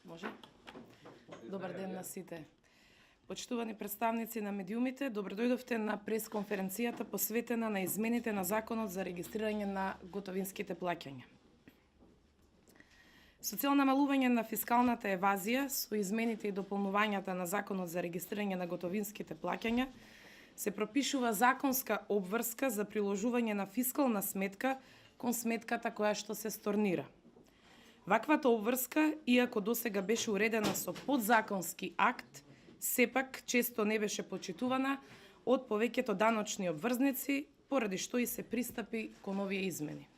Може? Добар ден на сите. Почитувани представници на медиумите, добродојдовте на пресконференцијата посветена на измените на Законот за регистрирање на готовинските плаќања. Со цел намалување на фискалната евазија, со измените и дополнувањата на Законот за регистрирање на готовинските плаќања, се пропишува законска обврска за приложување на фискална сметка кон сметката која што се сторнира. Ваквата обврска, иако досега беше уредена со подзаконски акт, сепак често не беше почитувана од повеќето даночни обврзници, поради што и се пристапи кон овие измени.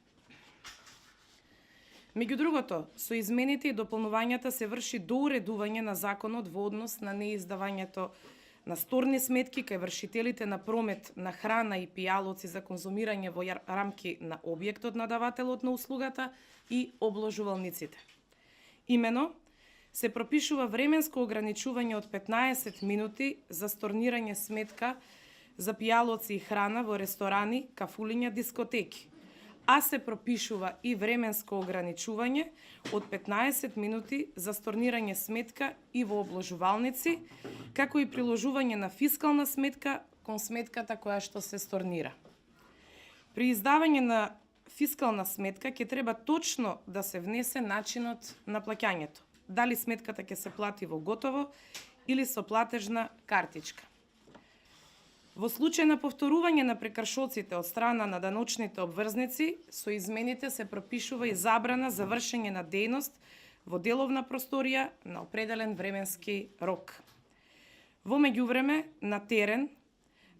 Меѓу другото, со измените и дополнувањата се врши доуредување на законот во однос на неиздавањето на сторни сметки кај вршителите на промет на храна и пијалоци за конзумирање во рамки на објектот на давателот на услугата и обложувалниците. Имено, се пропишува временско ограничување од 15 минути за сторнирање сметка за пијалоци и храна во ресторани, кафулиња, дискотеки, а се пропишува и временско ограничување од 15 минути за сторнирање сметка и во обложувалници, како и приложување на фискална сметка кон сметката која што се сторнира. При издавање на фискална сметка ќе треба точно да се внесе начинот на плаќањето. Дали сметката ќе се плати во готово или со платежна картичка. Во случај на повторување на прекршоците од страна на даночните обврзници, со измените се пропишува и забрана за вршење на дејност во деловна просторија на определен временски рок. Во меѓувреме, на терен,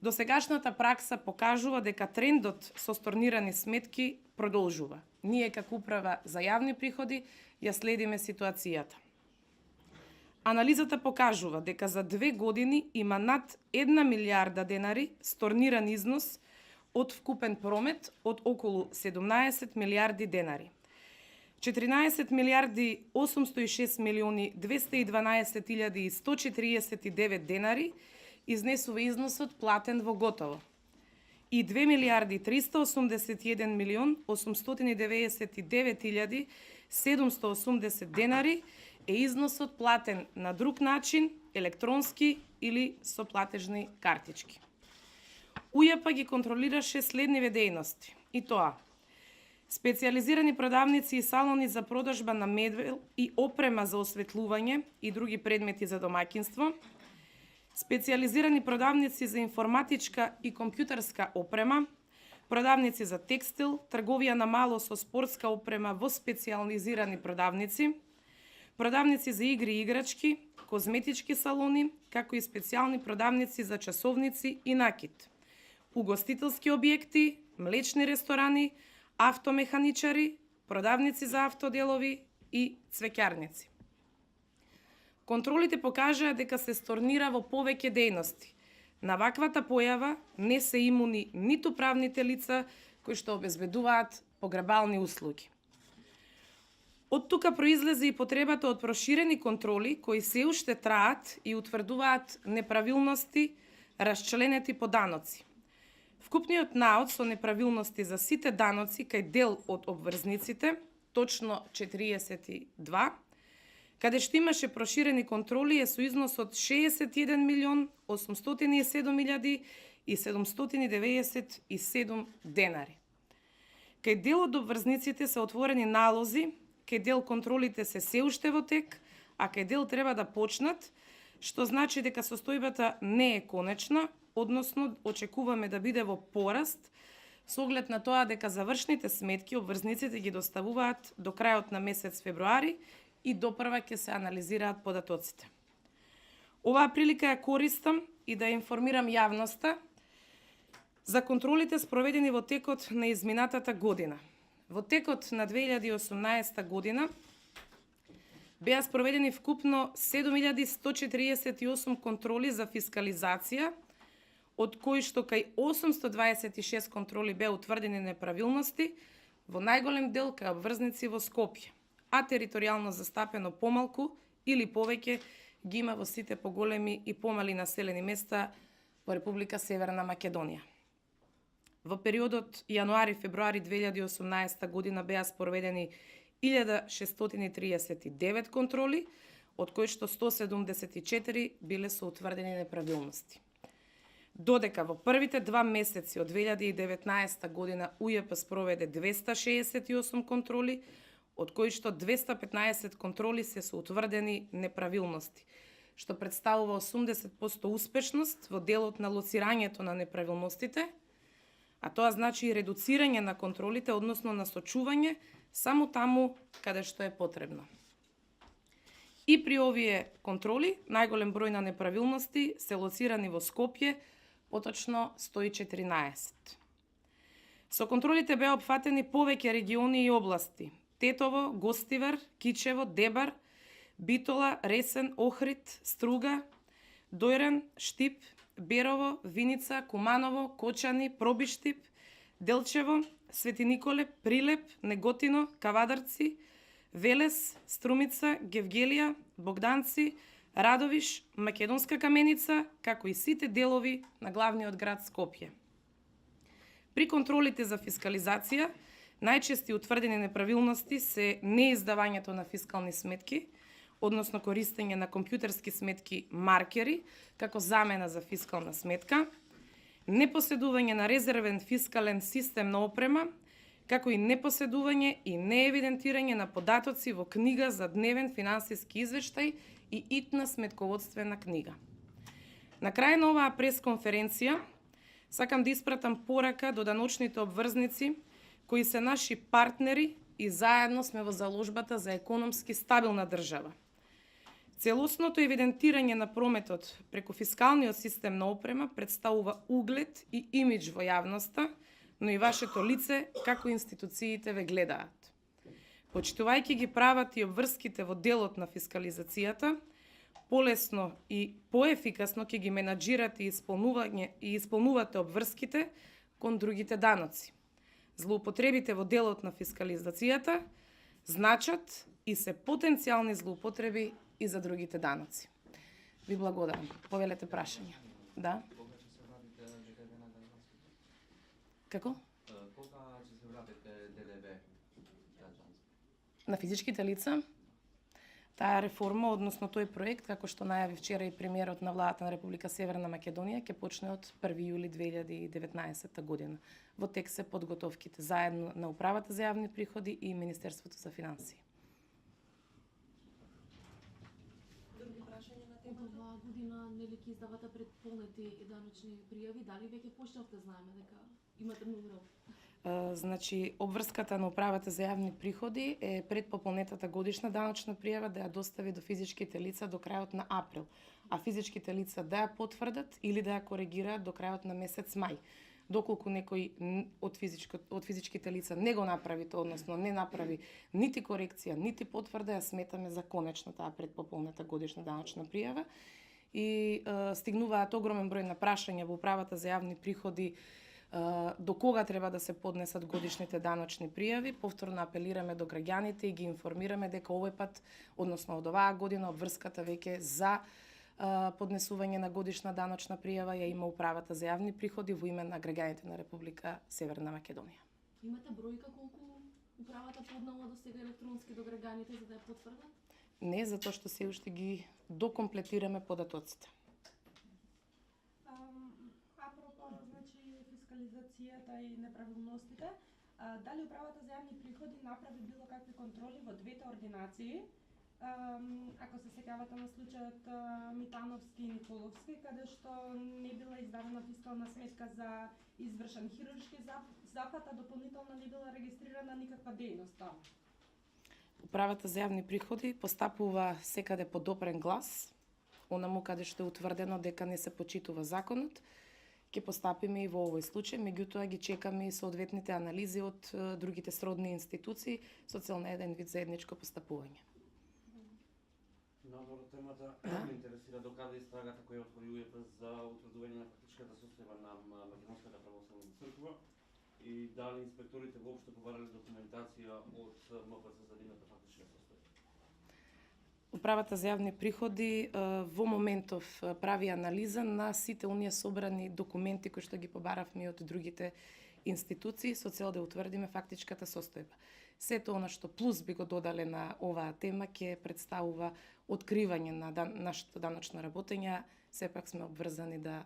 досегашната пракса покажува дека трендот со сторнирани сметки продолжува. Ние, како управа за јавни приходи, ја следиме ситуацијата. Анализата покажува дека за 2 години има над 1 милијарда денари сторниран износ од вкупен промет од околу 17 милијарди денари. 14 милијарди 806 милиони 212.149 денари изнесува износот платен во готово и 2 милијарди 381 милион 899.780 денари е износот платен на друг начин, електронски или со платежни картички. УЈП ги контролираше следниве дејности, и тоа: специјализирани продавници и салони за продажба на мебел и опрема за осветлување и други предмети за домаќинство, специјализирани продавници за информатичка и компјутерска опрема, продавници за текстил, трговија на мало со спортска опрема во специјализирани продавници, продавници за игри и играчки, козметички салони, како и специјални продавници за часовници и накид, угостителски објекти, млечни ресторани, автомеханичари, продавници за автоделови и цвеќарници. Контролите покажаа дека се сторнира во повеќе дејности. На ваквата појава не се имуни ниту правните лица кои што обезбедуваат погребални услуги. Од тука произлезе и потребата од проширени контроли кои се уште траат и утврдуваат неправилности расчленети по даноци. Вкупниот наод со неправилности за сите даноци кај дел од обврзниците, точно 42, каде што имаше проширени контроли е со износ од 61 милион 807.797 денари. Кај дел од обврзниците се отворени налози, кај дел контролите се уште во тек, а кај дел треба да почнат, што значи дека состојбата не е конечна, односно очекуваме да биде во пораст, со оглед на тоа дека завршните сметки обврзниците ги доставуваат до крајот на месец февруари и допрва ќе се анализираат податоците. Оваа прилика ја користам и да информирам јавноста за контролите спроведени во текот на изминатата година. Во текот на 2018 година беа спроведени вкупно 7148 контроли за фискализација, од кои што кај 826 контроли беа утврдени неправилности, во најголем дел кај обврзници во Скопје, а територијално застапено помалку или повеќе ги има во сите поголеми и помали населени места во Република Северна Македонија. Во периодот јануари-февруари 2018 година беа спроведени 1639 контроли, од кои што 174 биле со утврдени неправилности. Додека во првите 2 месеци од 2019 година УЈП спроведе 268 контроли, од кои што 215 контроли се со утврдени неправилности, што представува 80% успешност во делот на лоцирањето на неправилностите, а тоа значи и редуцирање на контролите, односно насочување само таму каде што е потребно. И при овие контроли, најголем број на неправилности се лоцирани во Скопје, поточно 114. Со контролите беа опфатени повеќе региони и области: Тетово, Гостивар, Кичево, Дебар, Битола, Ресен, Охрид, Струга, Дојран, Штип, Берово, Виница, Куманово, Кочани, Пробиштип, Делчево, Свети Николе, Прилеп, Неготино, Кавадарци, Велес, Струмица, Гевгелија, Богданци, Радовиш, Македонска Каменица, како и сите делови на главниот град Скопје. При контролите за фискализација, најчести утврдени неправилности се неиздавањето на фискални сметки, односно користење на компјутерски сметки маркери како замена за фискална сметка, непоседување на резервен фискален систем на опрема, како и непоседување и неевидентирање на податоци во книга за дневен финансиски извештај и итна сметководствена книга. На крај на оваа пресконференција сакам да испратам порака до даночните обврзници кои се наши партнери и заедно сме во заложбата за економски стабилна држава. Целосното евидентирање на прометот преку фискалниот систем на опрема представува углед и имидж во јавноста, но и вашето лице како институциите ве гледаат. Почитувајќи ги правата и обврските во делот на фискализацијата, полесно и поефикасно ќе ги менаџирате и исполнувате обврските кон другите даноци. Злоупотребите во делот на фискализацијата значат и се потенцијални злоупотреби и за другите даноци. Ви благодарам. Повелете прашања. Да? Кога ќе се вратите ДДВ на граѓанските? Како? Кога ќе се вратите ДДВ граѓански? На физичките лица? Таа реформа, односно тој проект, како што најави вчера и премиерот на владата на Република Северна Македонија, ќе почне од 1 јули 2019 година. Во тек се подготовките заедно на Управата за јавни приходи и Министерството за финансии. Од оваа година нели ќе издавате предполнети даночни пријави, дали веќе почнавте, знаеме дека имате многу работа? Значи, обврската на Управата за јавни приходи е предпополнетата годишна даночна пријава да ја достави до физичките лица до крајот на април, а физичките лица да ја потврдат или да ја коригираат до крајот на месец мај. Доколку некој од физичките лица не го направи тоа, односно не направи нити корекција, нити потврда, ја сметаме за конечно таа предпополнета годишна даночна пријава и стигнуваат огромен број на прашања во Управата за јавни приходи до кога треба да се поднесат годишните даночни пријави. Повторно апелираме до граѓаните и ги информираме дека овој пат, односно од оваа година, обврската веќе за поднесување на годишна даночна пријава ја има Управата за јавни приходи во име на граѓаните на Република Северна Македонија. Имате бројка колку управата поднала до сега електронски до граѓаните за да ја потврдат? Не, затоа што се уште ги докомплетираме податоците. Апропо, значи, фискализацијата и неправилностите, дали Управата за јавни приходи направи било какви контроли во двете ординации? Ако се сеќавате на случајот Митановски и Николовски, каде што не била издадена фискална сметка за извршен хируршки запат, а дополнително не била регистрирана никаква дејност таму. Управата за јавни приходи постапува секаде по допрен глас, онаму каде што е утврдено дека не се почитува законот, ќе постапиме и во овој случај, меѓутоа ги чекаме и соодветните анализи од другите сродни институции со цел на еден вид заедничко постапување. Надвор од темата ме интересира докаде истрагата која отвори УЈП за утврдување на фактичката состојба на Македонската православна црква и дали инспекторите воопшто побарале документација од МПЦ за нивната фактичка состојба? Управата за јавни приходи во моментов прави анализа на сите оние собрани документи кои што ги побаравме од другите институции со цел да утврдиме фактичката состојба. Сето она што плюс би го додале на оваа тема ќе представува откривање на нашето даночно работење, сепак сме обврзани да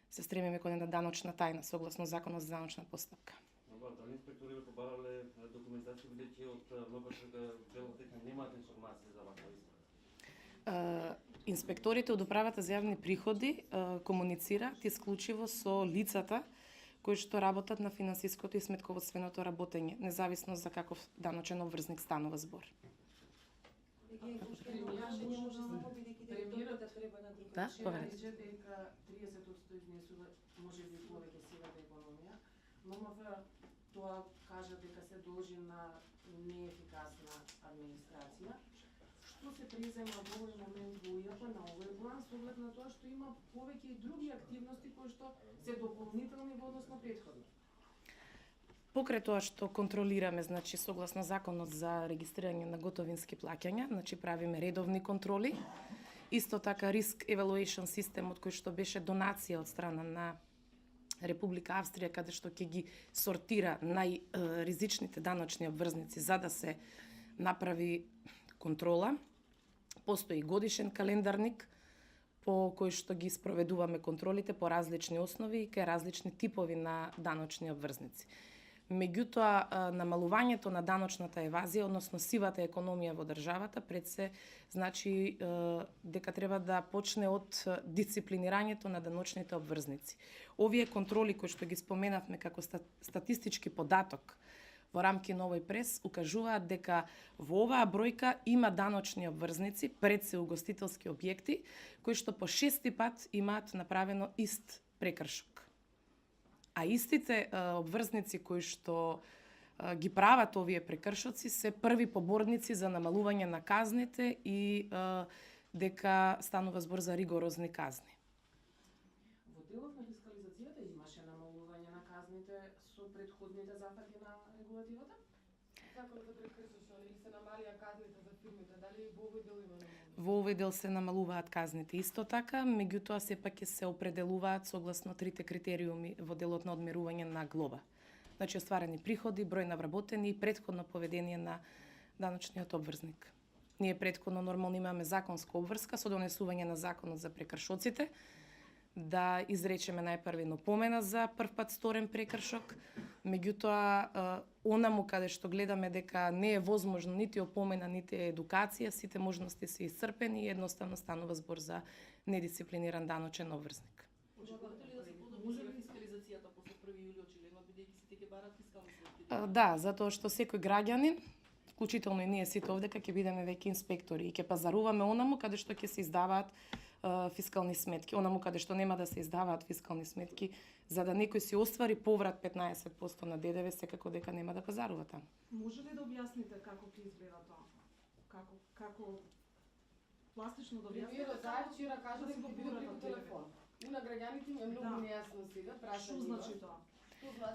се стремиме кон една даночна тајна согласно Законот за даночна постапка. Добро, дали инспектори побарале документација бидејќи од МПШ велат дека немаат информација за ваква историја? Инспекторите од Управата за јавни приходи комуницираат исклучиво со лицата кои што работат на финансиското и сметководственото работење, независно за каков даночен обврзник станува збор. Да, поверете. Рече дека 30% изнесува можеби повеќе сивата економија, но тоа кажа дека се должи на неефикасна администрација. Што се презема во овој момент во УЈП на овој план со оглед на тоа што има повеќе и други активности кои што се дополнителни во однос на претходно? Покрај тоа што контролираме, значи согласно Законот за регистрирање на готовински плаќања, значи правиме редовни контроли. Исто така Risk Evaluation системот кој што беше донација од страна на Република Австрија, каде што ќе ги сортира најризичните даночни обврзници за да се направи контрола. Постои годишен календарник по кој што ги спроведуваме контролите по различни основи и кај различни типови на даночни обврзници. Меѓутоа, намалувањето на даночната евазија, односно сивата економија во државата, пред се значи дека треба да почне од дисциплинирањето на даночните обврзници. Овие контроли кои што ги споменавме како статистички податок во рамки на овој прес укажуваат дека во оваа бројка има даночни обврзници, пред се угостителски објекти, кои што по 6 пат имаат направено ист прекршок. А истите обврзници кои што ги прават овие прекршоци се први поборници за намалување на казните и дека станува збор за ригорозни казни. Во делот на фискализацијата имаше намалување на казните со претходните зафати на регулативата? Законот за прекршоци или се намалија казните за фирмите, дали во овој дел има намалување? Во овој дел се намалуваат казните исто така, меѓутоа сепак ќе се определуваат согласно трите критериуми во делот на одмерување на глоба. Значи остварени приходи, број на вработени и претходно поведение на даночниот обврзник. Ние претходно нормално имаме законска обврска со донесување на Законот за прекршоците, да изречеме најпрви напомена за прв пат сторен прекршок, меѓутоа онаму каде што гледаме дека не е возможно нити опомена, нити едукација, сите можности се исцрпени и едноставно станува збор за недисциплиниран даночен обврзник. Очекувате ли да се подобри фискализацијата после 1 јули очигледно, бидејќи сите ќе барат фискални сметки? Да, затоа што секој граѓанин, вклучително и ние сите овде, ќе бидеме веќе инспектори и ќе пазаруваме онаму каде што ќе се издаваат фискални сметки, онаму каде што нема да се издаваат фискални сметки, за да некој си оствари поврат 15% на ДДВ, секако дека нема да пазарува таму. Може ли да објасните како ќе изгледа тоа? Како пластично да објасните? Премиерот Зајчира кажа дека го биде преку телефон. И на граѓаните им е многу нејасно сега, Што значи тоа?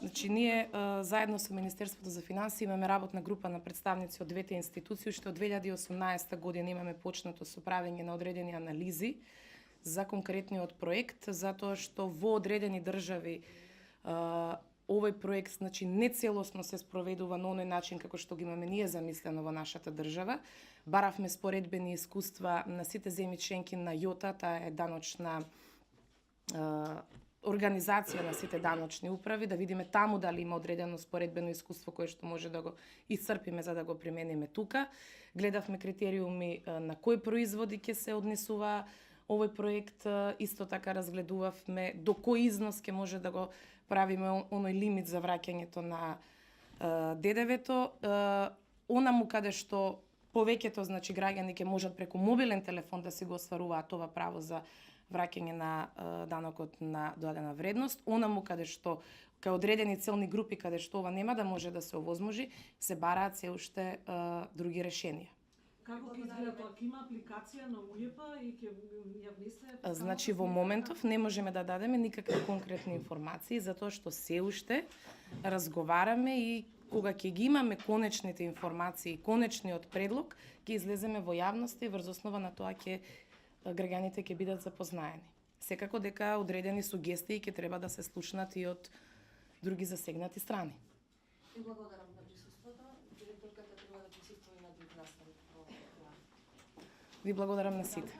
Значи, ние заедно со Министерството за финансии имаме работна група на представници од двете институции, што од 2018 година имаме почнато со правење на одредени анализи за конкретниот проект, затоа што во одредени држави овој проект значи не целосно се спроведува на оној начин како што го имаме ние замислено во нашата држава. Баравме споредбени искуства на сите земји членки на ЈОТА, таа е даночна организација на сите даночни управи, да видиме таму дали има одредено споредбено искуство кое што може да го исцрпиме за да го примениме тука. Гледавме критериуми на кои производи ќе се однесува овој проект, исто така разгледувавме до кој износ ќе може да го правиме оној лимит за враќањето на ДДВ-то, онаму каде што повеќето значи граѓани ќе можат преку мобилен телефон да си го остваруваат това право за враќање на данокот на додадена вредност, онаму каде што кај одредени целни групи каде што ова нема да може да се овозможи, се бараат се уште други решенија. Како ќе изгледа тоа? Ќе има апликација на УЈП и ќе ја внесе? Значи во моментов не можеме да дадеме никакви конкретни информации затоа што се уште разговараме и кога ќе ги имаме конечните информации, конечниот предлог, ќе излеземе во јавност и врз основа на тоа ќе граѓаните ќе бидат запознаени. Секако дека одредени сугестии ќе треба да се слушнат и од други засегнати страни. Ви благодарам на присуството. Директорката треба да присуства и на друг настан. Ви благодарам на сите.